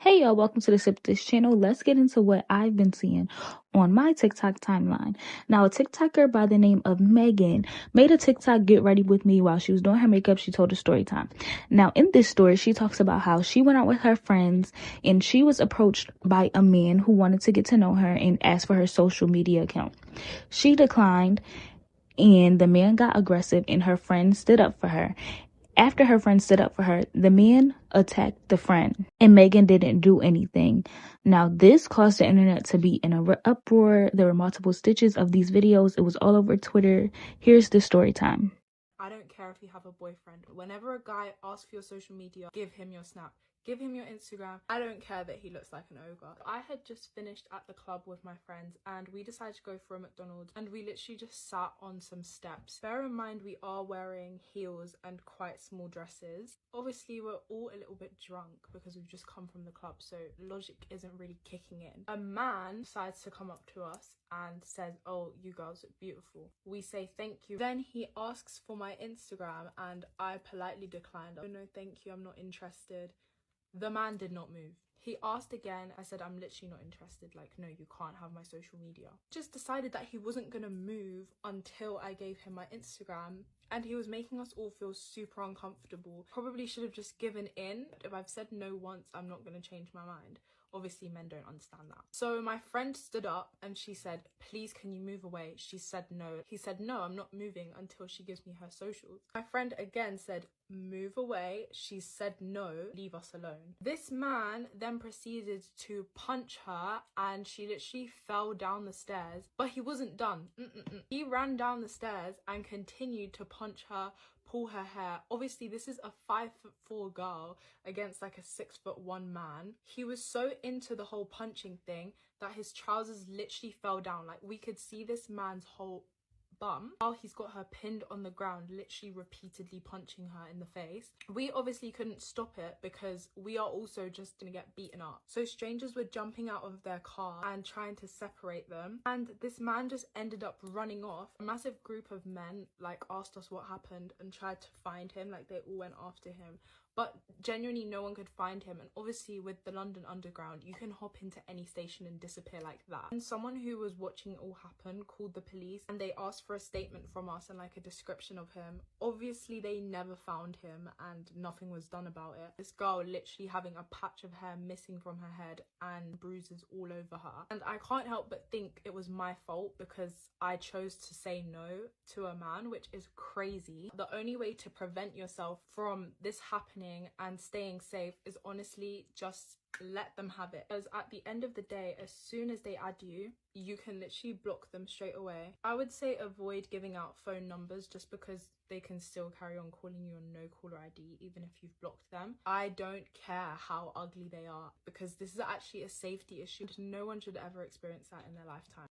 Hey y'all, welcome to the Sip This channel. Let's get into what I've been seeing on my TikTok timeline. Now, a TikToker by the name of Megan made a TikTok get ready with me while she was doing her makeup. She told a story time. Now, in this story, she talks about how she went out with her friends and she was approached by a man who wanted to get to know her and asked for her social media account. She declined and the man got aggressive and her friend stood up for her. After her friend stood up for her, the man attacked the friend and Megan didn't do anything. Now, this caused the internet to be in an uproar. There were multiple stitches of these videos. It was all over Twitter. Here's the story time. I don't care if you have a boyfriend. Whenever a guy asks for your social media, give him your Snap. Give him your Instagram. I don't care that he looks like an ogre. I had just finished at the club with my friends and we decided to go for a McDonald's and we literally just sat on some steps. Bear in mind we are wearing heels and quite small dresses. Obviously we're all a little bit drunk because we've just come from the club, so logic isn't really kicking in. A man decides to come up to us and says, "Oh, you girls look beautiful." We say thank you. Then he asks for my Instagram and I politely declined. "Oh no, thank you, I'm not interested." The man did not move. He asked again. I said, "I'm literally not interested. Like, no, you can't have my social media." Just decided that he wasn't gonna move until I gave him my Instagram, and he was making us all feel super uncomfortable. Probably should have just given in. If I've said no once, I'm not gonna change my mind. Obviously, men don't understand that. So my friend stood up and she said, "Please, can you move away?" She said no. He said, "No, I'm not moving until she gives me her socials." My friend again said, "Move away." She said no, "Leave us alone." This man then proceeded to punch her and she literally fell down the stairs, but he wasn't done. He ran down the stairs and continued to punch her, pull her hair. Obviously this is a 5'4" girl against like a 6'1" man. He was so into the whole punching thing that his trousers literally fell down. Like, we could see this man's whole bum while he's got her pinned on the ground, literally repeatedly punching her in the face. We obviously couldn't stop it because we are also just gonna get beaten up. So strangers were jumping out of their car and trying to separate them, and this man just ended up running off. A massive group of men like asked us what happened and tried to find him. Like, they all went after him, but genuinely no one could find him. And obviously with the London Underground, you can hop into any station and disappear like that. And someone who was watching it all happen called the police and they asked for a statement from us and like a description of him. Obviously they never found him and nothing was done about it. This girl literally having a patch of hair missing from her head and bruises all over her. And I can't help but think it was my fault because I chose to say no to a man, which is crazy. The only way to prevent yourself from this happening and staying safe is honestly just let them have it, because at the end of the day, as soon as they add you, you can literally block them straight away. I would say avoid giving out phone numbers just because they can still carry on calling you on no caller ID even if you've blocked them. I don't care how ugly they are because this is actually a safety issue. No one should ever experience that in their lifetime.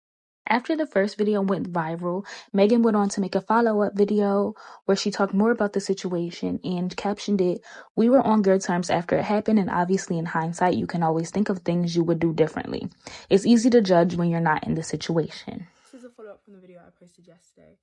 After the first video went viral, Megan went on to make a follow-up video where she talked more about the situation and captioned it, "We were on good terms after it happened, and obviously in hindsight, you can always think of things you would do differently. It's easy to judge when you're not in the situation." This is a follow-up from the video I posted yesterday.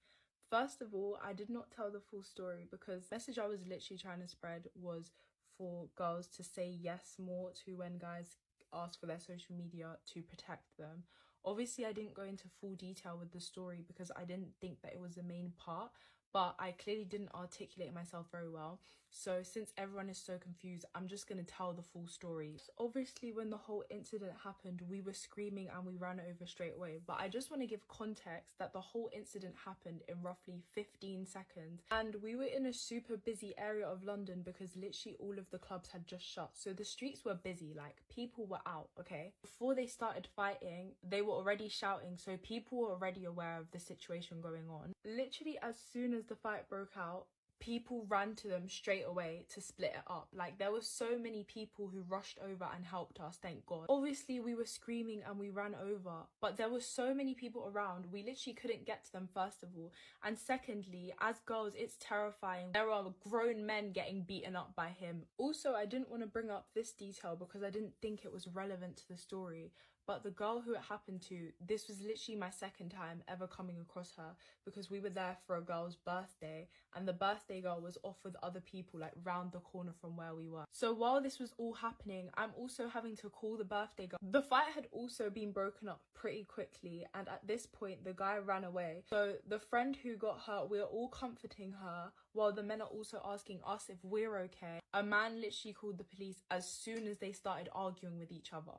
First of all, I did not tell the full story because the message I was literally trying to spread was for girls to say yes more to when guys ask for their social media to protect them. Obviously, I didn't go into full detail with the story because I didn't think that it was the main part, but I clearly didn't articulate myself very well. So since everyone is so confused, I'm just going to tell the full story. Obviously, when the whole incident happened, we were screaming and we ran over straight away. But I just want to give context that the whole incident happened in roughly 15 seconds. And we were in a super busy area of London because literally all of the clubs had just shut. So the streets were busy, like people were out, okay? Before they started fighting, they were already shouting. So people were already aware of the situation going on. Literally as soon as the fight broke out, people ran to them straight away to split it up. Like, there were so many people who rushed over and helped us, thank God. Obviously we were screaming and we ran over, but there were so many people around, we literally couldn't get to them, first of all. And secondly, as girls, it's terrifying. There are grown men getting beaten up by him. Also, I didn't want to bring up this detail because I didn't think it was relevant to the story, But the girl who it happened to, this was literally my second time ever coming across her, because we were there for a girl's birthday and the birthday girl was off with other people like round the corner from where we were. So while this was all happening, I'm also having to call the birthday girl. The fight had also been broken up pretty quickly, and at this point the guy ran away. So the friend who got hurt, we are all comforting her while the men are also asking us if we're okay. A man literally called the police as soon as they started arguing with each other.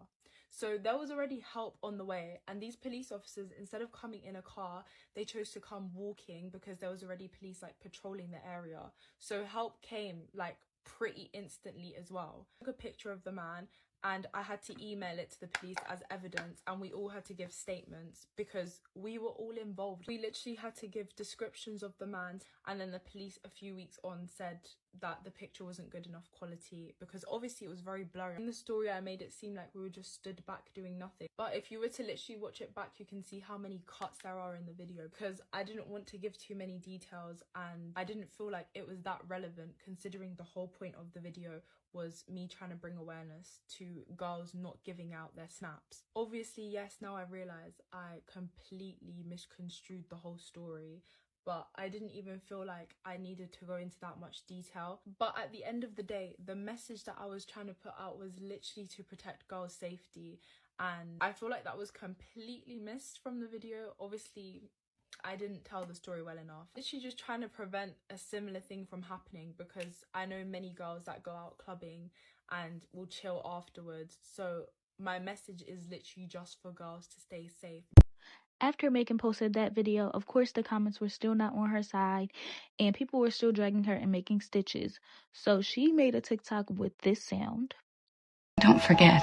So there was already help on the way, and these police officers, instead of coming in a car, they chose to come walking because there was already police like patrolling the area. So help came like pretty instantly as well. I took a picture of the man and I had to email it to the police as evidence, and we all had to give statements because we were all involved. We literally had to give descriptions of the man, and then the police a few weeks on said that the picture wasn't good enough quality because obviously it was very blurry. In the story I made it seem like we were just stood back doing nothing, but if you were to literally watch it back, you can see how many cuts there are in the video because I didn't want to give too many details and I didn't feel like it was that relevant, considering the whole point of the video was me trying to bring awareness to girls not giving out their snaps. Obviously, yes, now I realise I completely misconstrued the whole story, but I didn't even feel like I needed to go into that much detail. But at the end of the day, the message that I was trying to put out was literally to protect girls' safety, and I feel like that was completely missed from the video. Obviously, I didn't tell the story well enough. Literally just trying to prevent a similar thing from happening because I know many girls that go out clubbing and will chill afterwards. So my message is literally just for girls to stay safe. After Megan posted that video, of course the comments were still not on her side and people were still dragging her and making stitches. So she made a TikTok with this sound. Don't forget,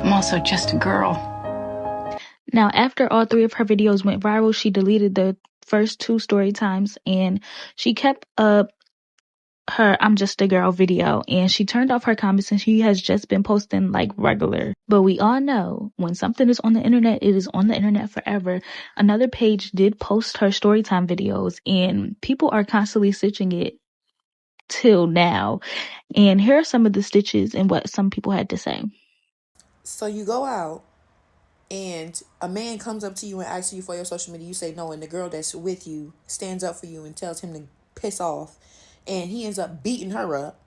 I'm also just a girl. Now, after all 3 of her videos went viral, she deleted the first 2 story times and she kept up her I'm Just a Girl video, and she turned off her comments and she has just been posting like regular. But we all know when something is on the internet, it is on the internet forever. Another page did post her storytime videos and people are constantly stitching it till now. And here are some of the stitches and what some people had to say. So you go out and a man comes up to you and asks you for your social media, you say no, and the girl that's with you stands up for you and tells him to piss off, and he ends up beating her up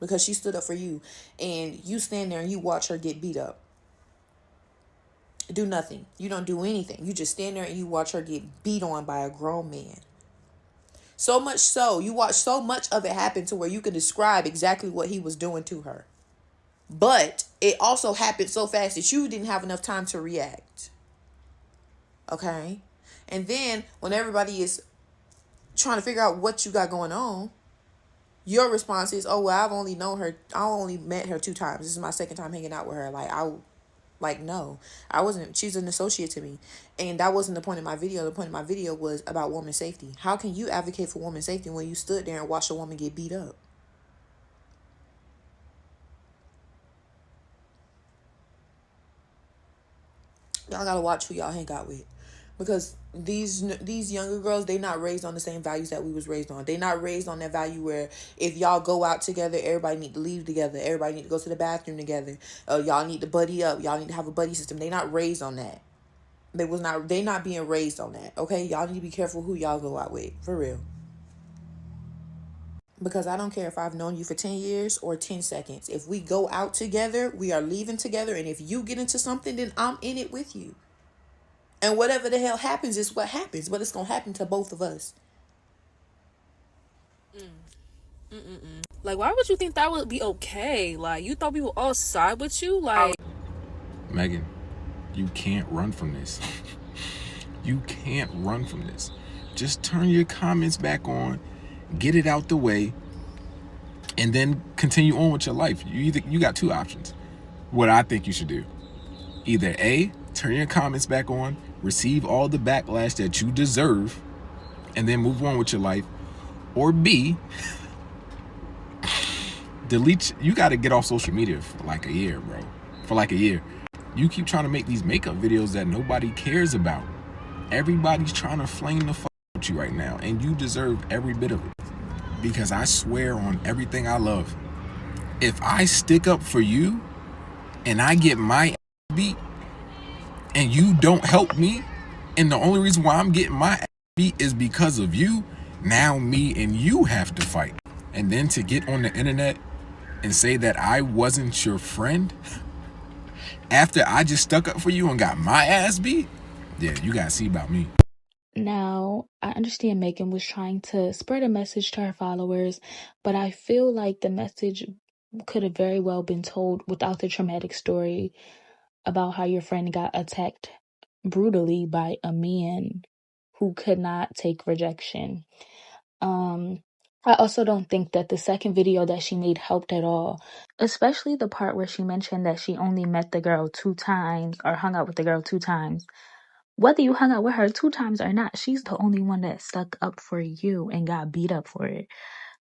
because she stood up for you, and you stand there and you watch her get beat up. Do nothing. You don't do anything. You just stand there and you watch her get beat on by a grown man. So much so, you watch so much of it happen to where you can describe exactly what he was doing to her. But it also happened so fast that you didn't have enough time to react. Okay? And then when everybody is trying to figure out what you got going on, your response is, oh, well, I've only known her. I only met her 2 times. This is my second time hanging out with her. No, I wasn't. She's an associate to me. And that wasn't the point of my video. The point of my video was about women's safety. How can you advocate for women's safety when you stood there and watched a woman get beat up? Y'all gotta watch who y'all hang out with, because these younger girls, they not raised on the same values that we was raised on. They not raised on that value where if y'all go out together, everybody need to leave together, everybody need to go to the bathroom together, y'all need to buddy up, y'all need to have a buddy system. They not raised on that. They not being raised on that. Okay, y'all need to be careful who y'all go out with, for real. Because I don't care if I've known you for 10 years or 10 seconds. If we go out together, we are leaving together. And if you get into something, then I'm in it with you. And whatever the hell happens is what happens. But it's going to happen to both of us. Like, why would you think that would be okay? Like, you thought we would all side with you? Like, Megan, you can't run from this. You can't run from this. Just turn your comments back on. Get it out the way, and then continue on with your life. You got 2 options. What I think you should do: either A, turn your comments back on, receive all the backlash that you deserve, and then move on with your life, or B, delete. You got to get off social media for like a year, bro. For like a year. You keep trying to make these makeup videos that nobody cares about. Everybody's trying to flame the fuck with you right now, and you deserve every bit of it. Because I swear on everything I love, if I stick up for you, and I get my ass beat and you don't help me, and the only reason why I'm getting my ass beat is because of you, now me and you have to fight. And then to get on the internet and say that I wasn't your friend after I just stuck up for you and got my ass beat, yeah, you gotta see about me. Now, I understand Megan was trying to spread a message to her followers, but I feel like the message could have very well been told without the traumatic story about how your friend got attacked brutally by a man who could not take rejection. I also don't think that the second video that she made helped at all, especially the part where she mentioned that she only met the girl 2 times or hung out with the girl 2 times. Whether you hung out with her 2 times or not, she's the only one that stuck up for you and got beat up for it.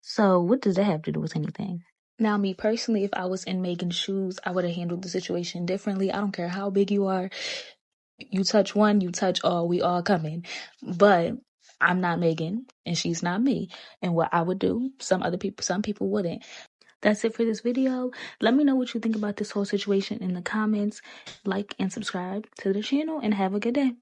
So what does that have to do with anything? Now, me personally, if I was in Megan's shoes, I would have handled the situation differently. I don't care how big you are. You touch one, you touch all. We all coming. But I'm not Megan, and she's not me. And what I would do, some people wouldn't. That's it for this video. Let me know what you think about this whole situation in the comments. Like and subscribe to the channel, and have a good day.